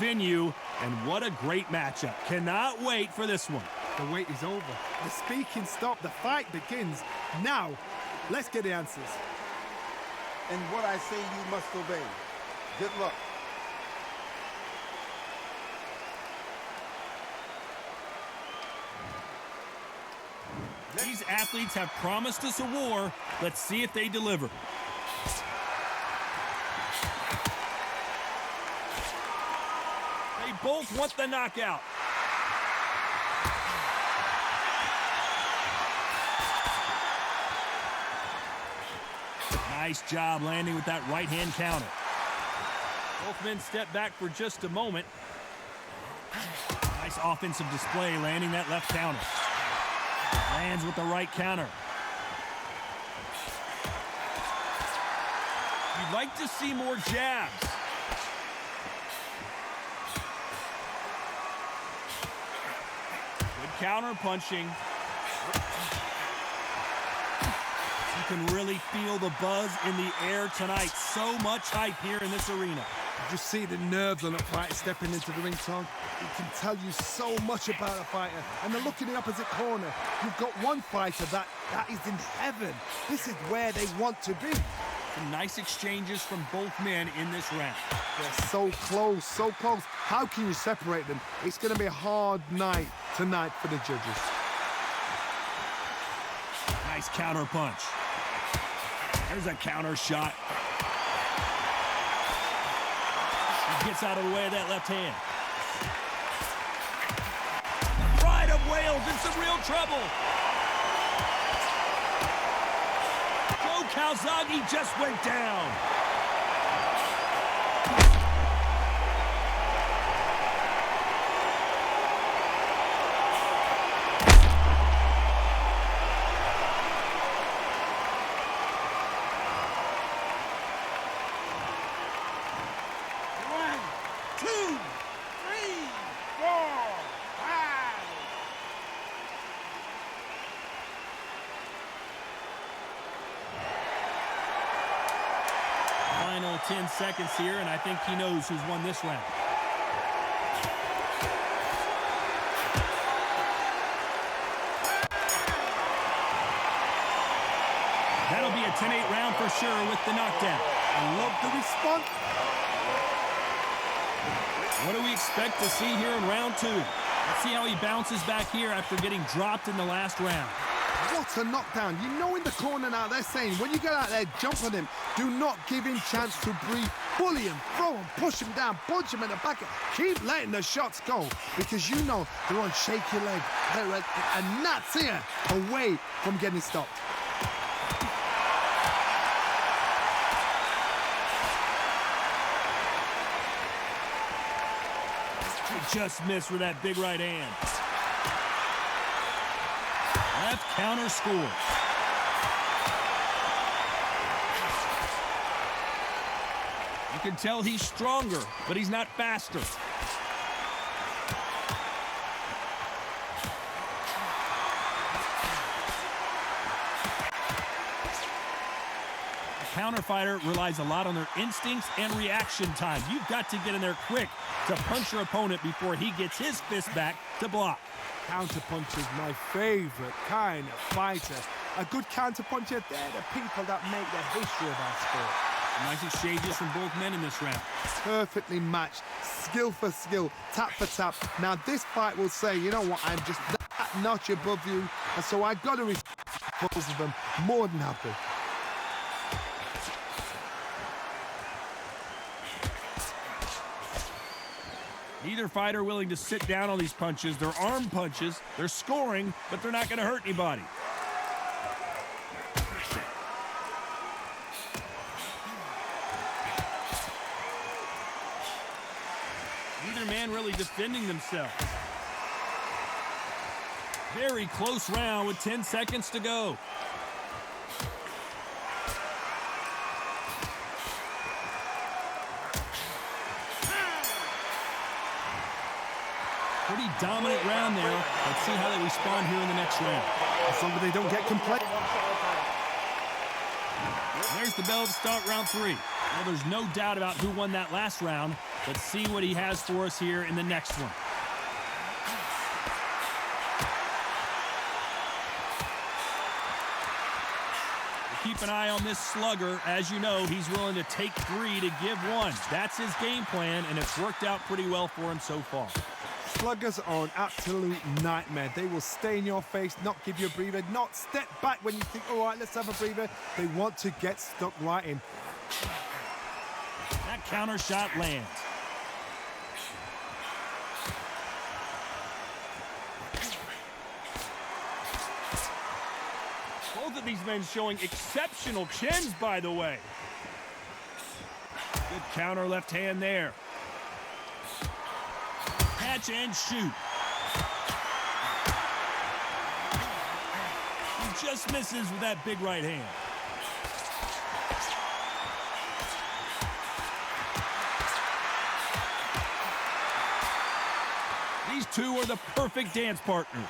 venue, and what a great matchup. Cannot wait for this one. The wait is over. The speaking stopped. The fight begins. Now, let's get the answers. And what I say you must obey. Good luck. These athletes have promised us a war. Let's see if they deliver. They both want the knockout. Nice job landing with that right-hand counter. Both men step back for just a moment. Nice offensive display landing that left counter. Lands with the right counter. You'd like to see more jabs. Good counter punching. You can really feel the buzz in the air tonight. So much hype here in this arena. You just see the nerves on a fighter stepping into the ring, Tom. It can tell you so much about a fighter. And the look in the opposite corner. You've got one fighter that is in heaven. This is where they want to be. Some nice exchanges from both men in this round. They're so close, so close. How can you separate them? It's going to be a hard night tonight for the judges. Nice counter punch. There's a counter shot. He gets out of the way of that left hand. Pride of Wales in some real trouble. Joe Calzaghe just went down. Final 10 seconds here, and I think he knows who's won this round. That'll be a 10-8 round for sure with the knockdown. I love the response. What do we expect to see here in round two? Let's see how he bounces back here after getting dropped in the last round. What a knockdown. You know in the corner now, they're saying, when you get out there, jump on him. Do not give him chance to breathe. Bully him, throw him, push him down, punch him in the back. Keep letting the shots go because you know they're on shaky leg. And that's here away from getting stopped. He just missed with that big right hand. Left counter score. You can tell he's stronger, but he's not faster. A counter fighter relies a lot on their instincts and reaction time. You've got to get in there quick to punch your opponent before he gets his fist back to block. Counterpunch is my favorite kind of fighter. A good counterpuncher, they're the people that make the history of our sport. Nice exchanges from both men in this round. Perfectly matched, skill for skill, tap for tap. Now this fight will say, you know what, I'm just that notch above you, and so I got to respect both of them more than happy. Neither fighter willing to sit down on these punches. They're arm punches. They're scoring, but they're not going to hurt anybody. Neither man really defending themselves. Very close round with 10 seconds to go. Pretty dominant round there. Let's see how they respond here in the next round. As long as they don't get complacent. There's the bell to start round three. Well, there's no doubt about who won that last round. Let's see what he has for us here in the next one. Keep an eye on this slugger. As you know, he's willing to take 3 to give 1. That's his game plan, and it's worked out pretty well for him so far. Sluggers are an absolute nightmare. They will stay in your face, not give you a breather, not step back when you think, all right, let's have a breather. They want to get stuck right in. That counter shot lands. Both of these men showing exceptional chins, by the way. Good counter left hand there. Catch and shoot. He just misses with that big right hand. These two are the perfect dance partners.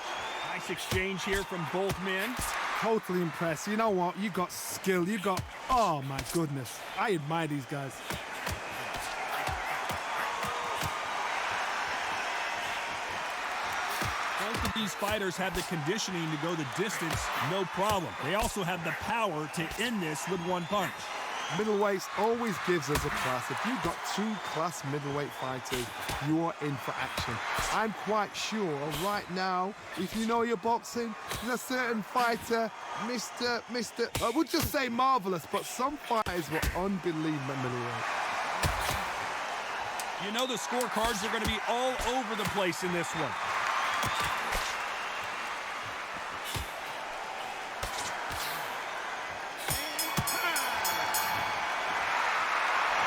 Nice exchange here from both men. Totally impressed. You know what? You got skill. You got... Oh, my goodness. I admire these guys. Both of these fighters have the conditioning to go the distance, no problem. They also have the power to end this with one punch. Middleweights always gives us a class. If you've got 2 class middleweight fighters, you are in for action. I'm quite sure right now, if you know your boxing, there's a certain fighter, I would just say marvelous, but some fighters were unbelievable middleweight. You know the scorecards are going to be all over the place in this one.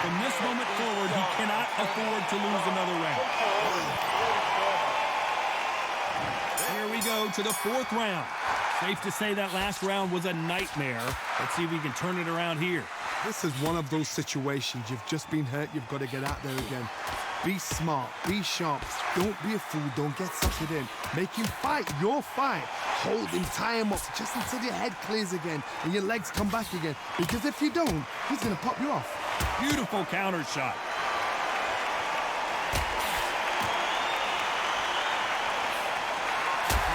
From this moment forward, he cannot afford to lose another round. Here we go to the 4th round. Safe to say that last round was a nightmare. Let's see if we can turn it around here. This is one of those situations. You've just been hurt. You've got to get out there again. Be smart. Be sharp. Don't be a fool. Don't get suckered in. Make him fight your fight. Hold him, tie him up just until your head clears again and your legs come back again. Because if you don't, he's going to pop you off. Beautiful counter shot.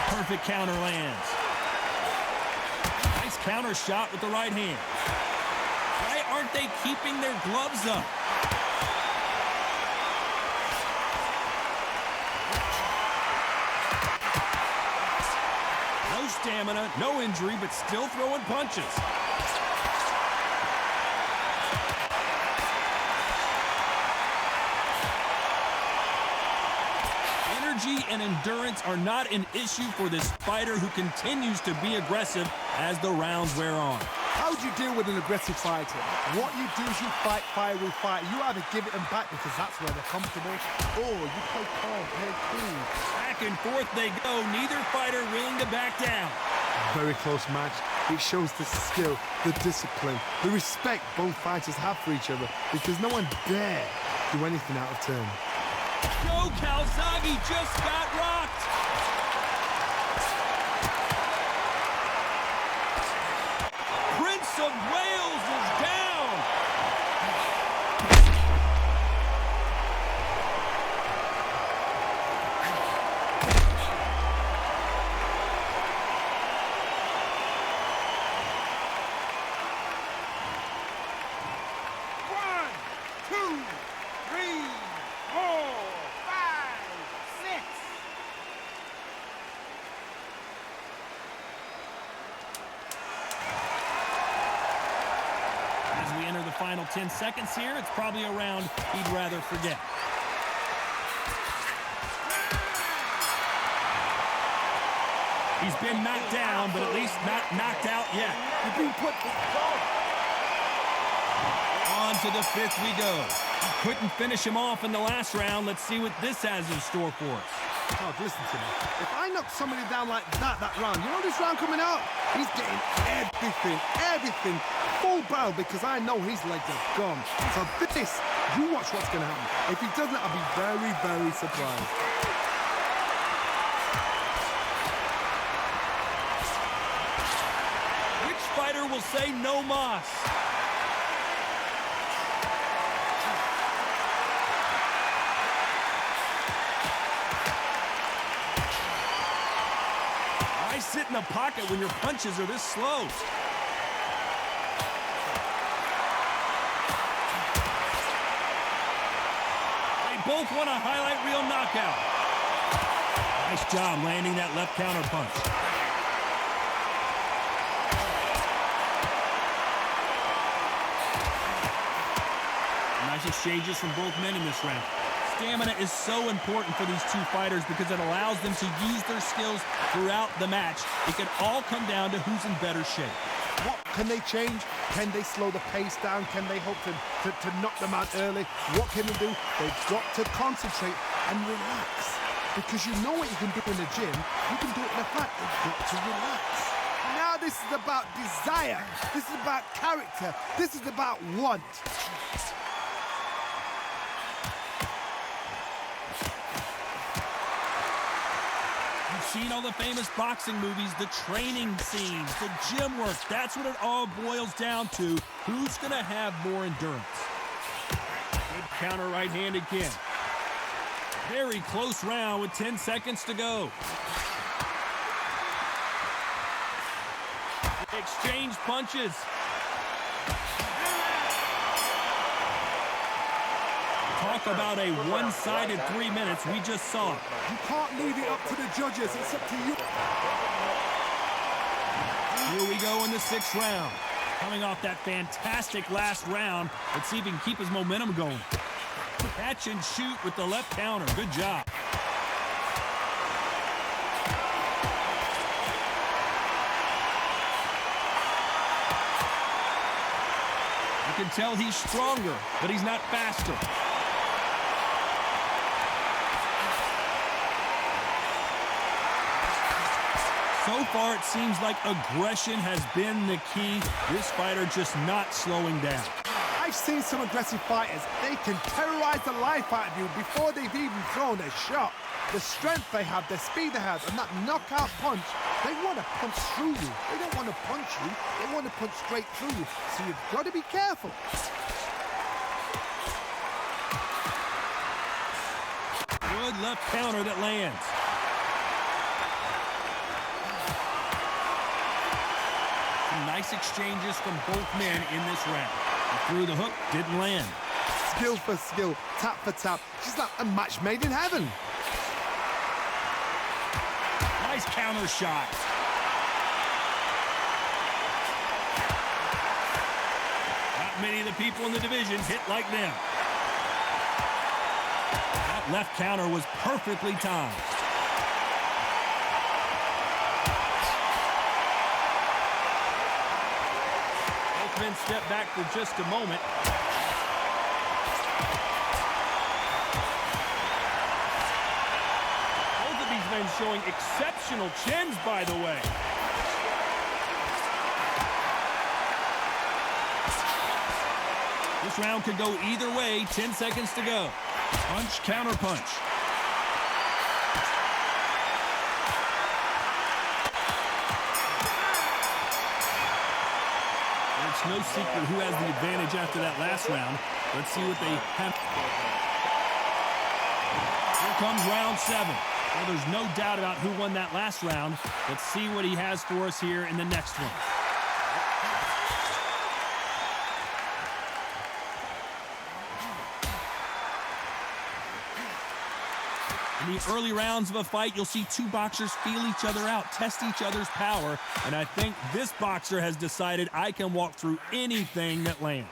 Perfect counter lands. Nice counter shot with the right hand. Why aren't they keeping their gloves up? No stamina, no injury, but still throwing punches. Energy and endurance are not an issue for this fighter who continues to be aggressive as the rounds wear on. How do you deal with an aggressive fighter? What you do is you fight fire with fire. You either give it them back because that's where they're comfortable, or you play calm, play cool. Back and forth they go, neither fighter willing to back down. Very close match. It shows the skill, the discipline, the respect both fighters have for each other because no one dare do anything out of turn. Joe Calzaghe just got rocked. Prince of Wales is down. One, two, three, four, five, six. As we enter the final 10 seconds here, it's probably a round he'd rather forget. He's been knocked down, but at least not knocked out yet. You've been put... On to the 5th we go. He couldn't finish him off in the last round. Let's see what this has in store for us. Oh, listen to me. If I knock somebody down like that round, you know this round coming out? He's getting everything, full barrel because I know his legs are gone. So this, you watch what's going to happen. If he doesn't, I'll be very, very surprised. Which fighter will say no mas? in the pocket when your punches are this slow. They both want a highlight reel knockout. Nice job landing that left counter punch. Nice exchanges from both men in this round. Stamina is so important for these two fighters because it allows them to use their skills throughout the match. It can all come down to who's in better shape. What can they change? Can they slow the pace down? Can they hope to knock them out early? What can they do? They've got to concentrate and relax. Because you know what you can do in the gym, you can do it in the fight. You've got to relax. Now this is about desire. This is about character. This is about want. Seen all the famous boxing movies, the training scenes, the gym work. That's what it all boils down to. Who's going to have more endurance? Good counter right hand again. Very close round with 10 seconds to go. Exchange punches. Talk about a one-sided 3 minutes. We just saw it. You can't leave it up to the judges. It's up to you. Here we go in the 6th round. Coming off that fantastic last round. Let's see if he can keep his momentum going. Catch and shoot with the left counter. Good job. You can tell he's stronger, but he's not faster. So far, it seems like aggression has been the key. This fighter just not slowing down. I've seen some aggressive fighters. They can terrorize the life out of you before they've even thrown a shot. The strength they have, the speed they have, and that knockout punch, they want to punch through you. They don't want to punch you. They want to punch straight through you. So you've got to be careful. Good left counter that lands. Nice exchanges from both men in this round. He threw the hook, didn't land. Skill for skill, tap for tap. Just like a match made in heaven. Nice counter shot. Not many of the people in the division hit like them. That left counter was perfectly timed. Men step back for just a moment. Both of these men showing exceptional chins, by the way. This round could go either way. 10 seconds to go. Punch, counter punch. It's no secret who has the advantage after that last round. Let's see what they have. Here comes round 7. Well, there's no doubt about who won that last round. Let's see what he has for us here in the next one. In the early rounds of a fight, you'll see two boxers feel each other out, test each other's power, and I think this boxer has decided I can walk through anything that lands.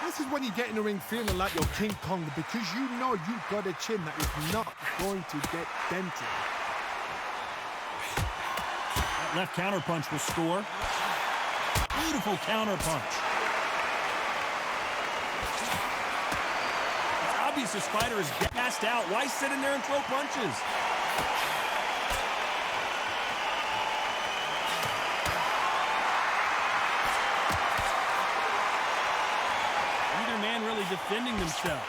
This is when you get in the ring feeling like you're King Kong because you know you've got a chin that is not going to get dented. That left counter punch will score. Beautiful counter punch. Obvious this fighter is gassed out. Why sit in there and throw punches? Neither man really defending themselves.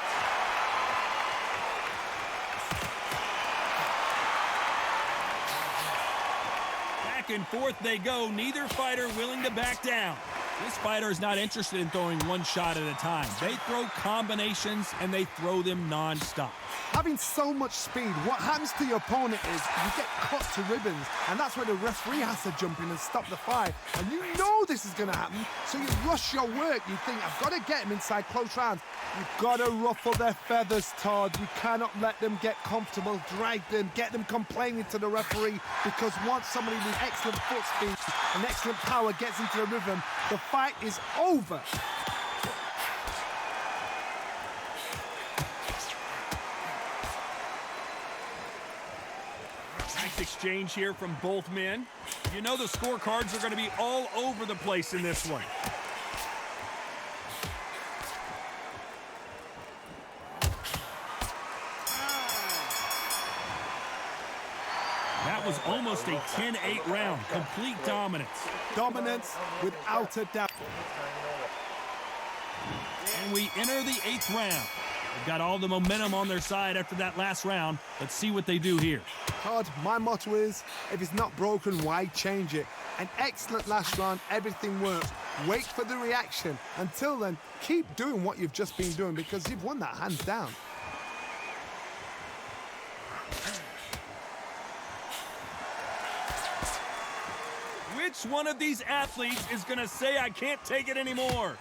Back and forth they go. Neither fighter willing to back down. This fighter is not interested in throwing one shot at a time. They throw combinations, and they throw them non-stop. Having so much speed, what happens to your opponent is you get cut to ribbons, and that's where the referee has to jump in and stop the fight. And you know this is going to happen, so you rush your work. You think, I've got to get him inside close rounds. You've got to ruffle their feathers, Todd. You cannot let them get comfortable, drag them, get them complaining to the referee, because once somebody with excellent foot speed and excellent power gets into a rhythm, the fight is over. Nice exchange here from both men. You know the scorecards are going to be all over the place in this one. That was almost a 10-8 round. Complete dominance. Dominance without a doubt. And we enter the 8th round. They've got all the momentum on their side after that last round. Let's see what they do here. Todd, my motto is, if it's not broken, why change it? An excellent last round, everything works. Wait for the reaction. Until then, keep doing what you've just been doing, because you've won that hands down. Which one of these athletes is going to say, I can't take it anymore?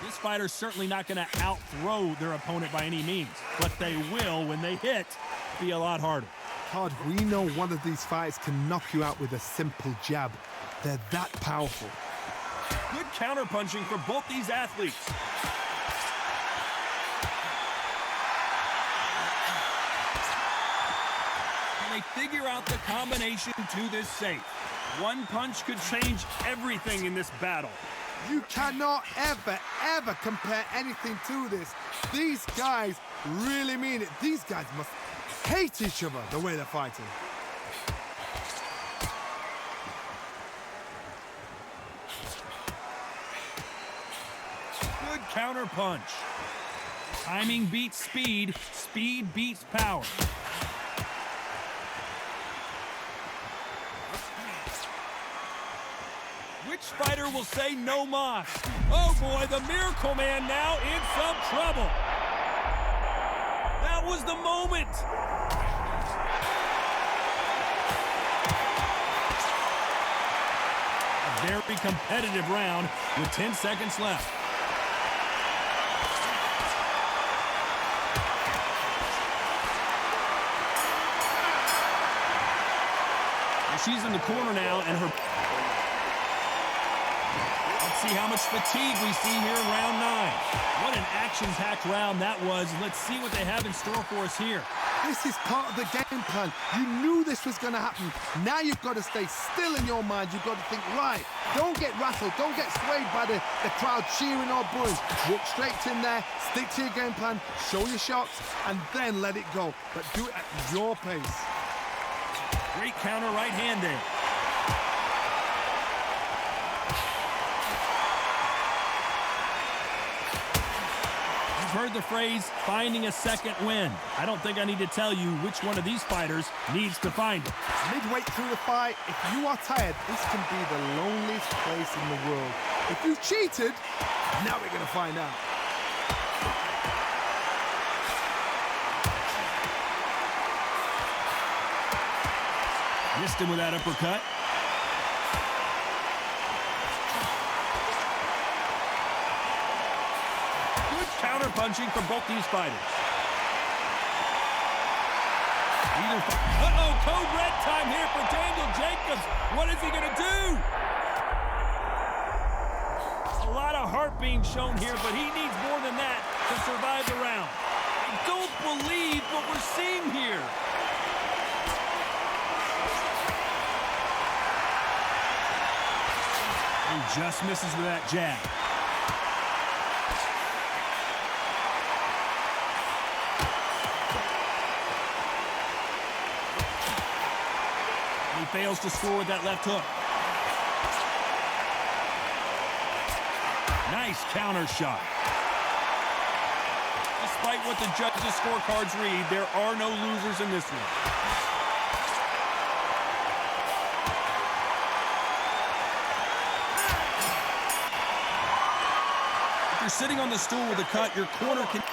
This fighter's certainly not going to out-throw their opponent by any means, but they will, when they hit, be a lot harder. Todd, we know one of these fights can knock you out with a simple jab. They're that powerful. Good counter-punching for both these athletes. They figure out the combination to this safe. One punch could change everything in this battle. You cannot ever compare anything to this. These guys really mean it. These guys must hate each other the way they're fighting. Good counter punch. Timing beats speed. Speed beats power. Which fighter will say no mas? Oh boy, the Miracle Man now in some trouble. That was the moment. A very competitive round with 10 seconds left. She's in the corner now, and her... Let's see how much fatigue we see here in round 9. What an action-packed round that was. Let's see what they have in store for us here. This is part of the game plan. You knew this was going to happen. Now you've got to stay still in your mind. You've got to think, right, don't get rattled. Don't get swayed by the crowd cheering or booing. Walk straight in there, stick to your game plan, show your shots, and then let it go. But do it at your pace. Great counter right hand there. You've heard the phrase, finding a second win. I don't think I need to tell you which one of these fighters needs to find it. Midway through the fight, if you are tired, this can be the loneliest place in the world. If you cheated, now we're going to find out. Missed him with that uppercut. Good counter-punching from both these fighters. Uh-oh, code red time here for Daniel Jacobs. What is he going to do? A lot of heart being shown here, but he needs more than that to survive the round. I don't believe what we're seeing here. He just misses with that jab. He fails to score with that left hook. Nice counter shot. Despite what the judges' scorecards read, there are no losers in this one. If you're sitting on the stool with a cut, your corner can...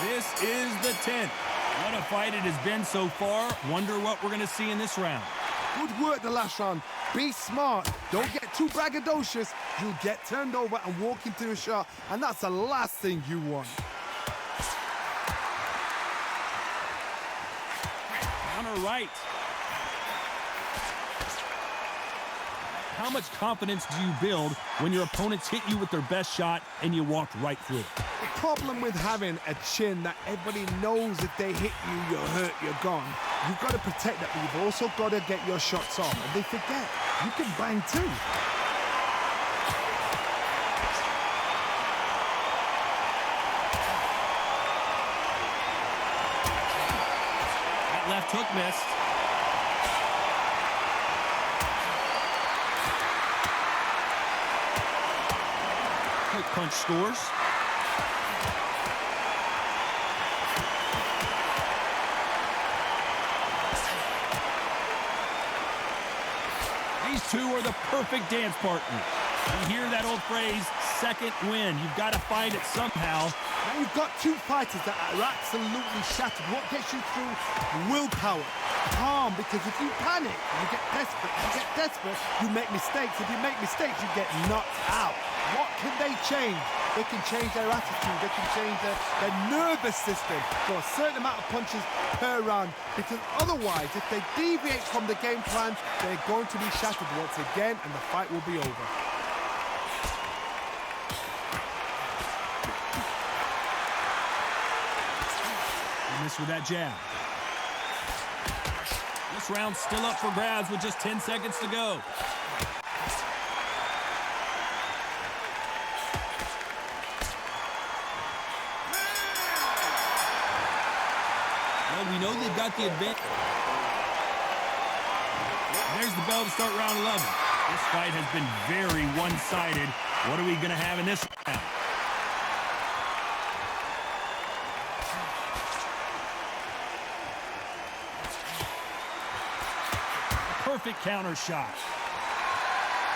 This is the 10th. What a fight it has been so far. Wonder what we're going to see in this round. Good work the last round. Be smart. Don't get too braggadocious. You'll get turned over and walk into a shot, and that's the last thing you want. Counter right. How much confidence do you build when your opponents hit you with their best shot and you walked right through it? The problem with having a chin that everybody knows if they hit you, you're hurt, you're gone. You've got to protect that, but you've also got to get your shots off. And they forget, you can bang too. That left hook missed. Quick punch scores. These two are the perfect dance partners. You hear that old phrase, second win. You've got to find it somehow. Now you've got two fighters that are absolutely shattered. What gets you through? Willpower. Calm, because if you panic, you get desperate. If you get desperate, you make mistakes. If you make mistakes, you get knocked out. What can they change? They can change their attitude. They can change their nervous system for a certain amount of punches per round. Because otherwise, if they deviate from the game plan, they're going to be shattered once again, and the fight will be over. And this with that jab. This round's still up for grabs with just 10 seconds to go. Well, we know they've got the advantage. There's the bell to start round 11. This fight has been very one-sided. What are we going to have in this round? Perfect counter shot.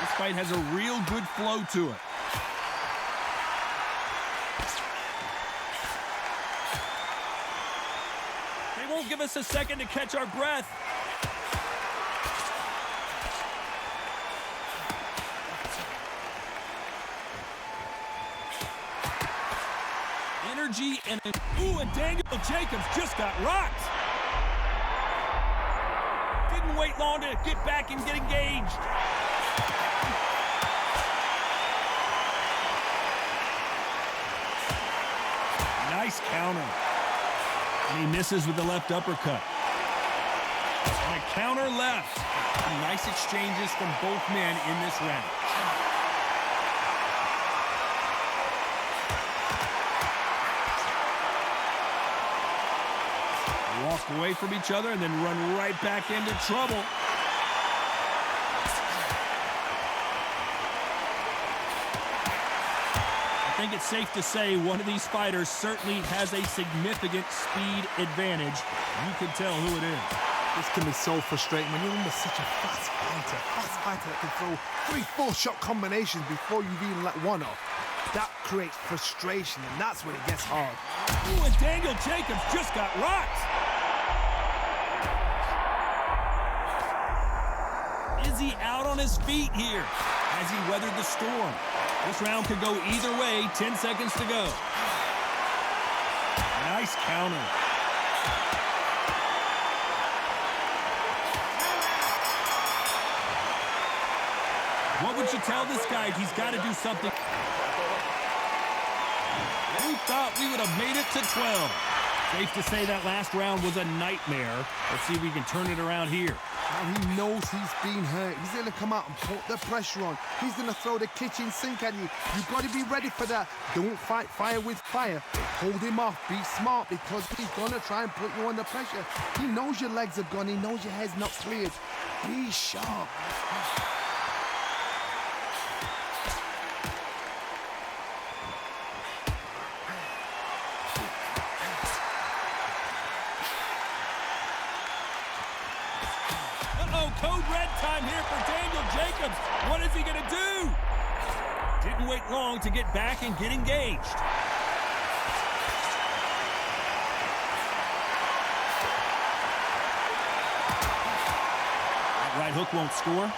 This fight has a real good flow to it. They won't give us a second to catch our breath. Energy and... Ooh, and Daniel Jacobs just got rocked. Didn't wait long to get back and get engaged. Nice counter. And he misses with the left uppercut. And a counter left. Some nice exchanges from both men in this round. Walk away from each other and then run right back into trouble. I think it's safe to say one of these fighters certainly has a significant speed advantage. You can tell who it is. This can be so frustrating when you're under such a fast fighter that can throw 3-4 shot combinations before you've even let one off. That creates frustration, and that's when it gets hard. Ooh, and Daniel Jacobs just got rocked. Is he out on his feet here? Has he weathered the storm? This round could go either way. 10 seconds to go. Nice counter. What would you tell this guy? He's got to do something. We thought we would have made it to 12. Safe to say that last round was a nightmare. Let's see if we can turn it around here. Now he knows he's been hurt. He's going to come out and put the pressure on. He's going to throw the kitchen sink at you. You've got to be ready for that. Don't fight fire with fire. Hold him off. Be smart, because he's going to try and put you under pressure. He knows your legs are gone. He knows your head's not cleared. Be sharp. he going to do? Didn't wait long to get back and get engaged. That right hook won't score.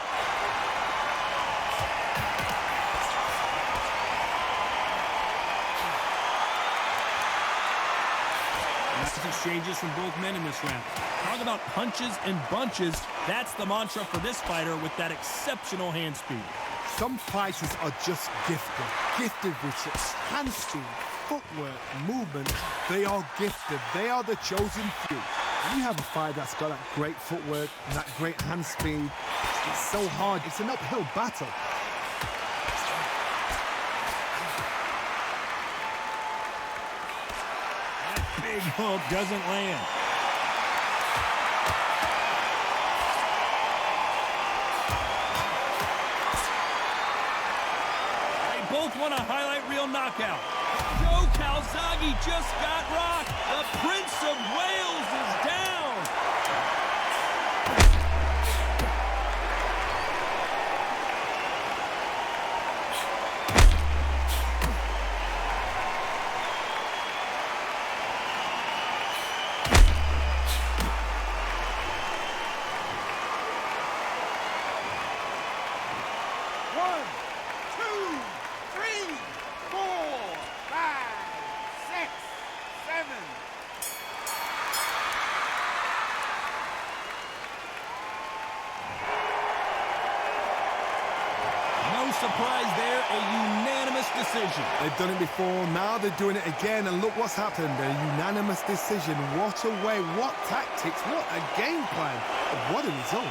Nice exchanges from both men in this round. Talk about punches and bunches. That's the mantra for this fighter with that exceptional hand speed. Some fighters are just gifted with hand speed, footwork, movement. They are gifted. They are the chosen few. When you have a fighter that's got that great footwork and that great hand speed, it's so hard. It's an uphill battle. That big hook doesn't land. Both want a highlight reel knockout. Joe Calzaghe just got rocked. The Prince of Wales is down. Surprise there, a unanimous decision. They've done it before, now they're doing it again, and look what's happened. A unanimous decision. What a way, what tactics, what a game plan. What a result.